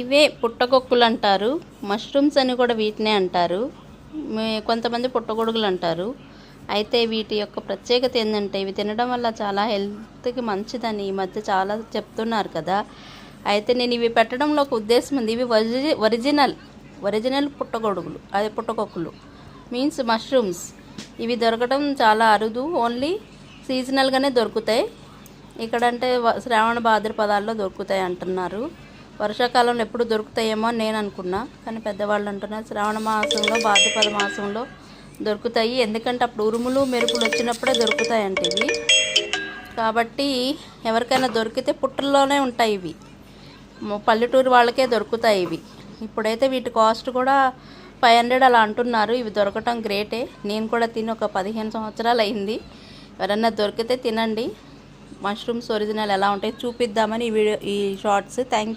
ఇవే పుట్టగొక్కులు అంటారు. మష్రూమ్స్ అని కూడా వీటినే అంటారు. కొంతమంది పుట్టగొడుగులు అంటారు. అయితే వీటి యొక్క ప్రత్యేకత ఏంటంటే ఇవి తినడం వల్ల చాలా హెల్త్కి మంచిదని ఈ మధ్య చాలా చెప్తున్నారు కదా. అయితే నేను ఇవి పెట్టడంలో ఒక ఉద్దేశం ఉంది. ఇవి ఒరిజినల్ పుట్టగొడుగులు, అదే పుట్టగొక్కులు మీన్స్ మష్రూమ్స్. ఇవి దొరకడం చాలా అరుదు, ఓన్లీ సీజనల్గానే దొరుకుతాయి. ఇక్కడంటే శ్రావణ భాద్రపదాల్లో దొరుకుతాయి అంటున్నారు. వర్షాకాలంలో ఎప్పుడు దొరుకుతాయేమో అని నేను అనుకున్నా, కానీ పెద్దవాళ్ళు అంటున్నారు శ్రావణ మాసంలో భాద్రపద మాసంలో దొరుకుతాయి. ఎందుకంటే అప్పుడు ఉరుములు మెరుపులు వచ్చినప్పుడే దొరుకుతాయంట ఇవి. కాబట్టి ఎవరికైనా దొరికితే పుట్టల్లోనే ఉంటాయి ఇవి. పల్లెటూరు వాళ్ళకే దొరుకుతాయి ఇవి. ఇప్పుడైతే వీటి కాస్ట్ కూడా 500 అలా అంటున్నారు. ఇవి దొరకటం గ్రేటే. నేను కూడా తిని ఒక 15 సంవత్సరాలు అయింది. ఎవరన్నా దొరికితే తినండి. మష్రూమ్స్ ఒరిజినల్ ఎలా ఉంటాయి చూపిద్దామని ఈ షార్ట్స్. థ్యాంక్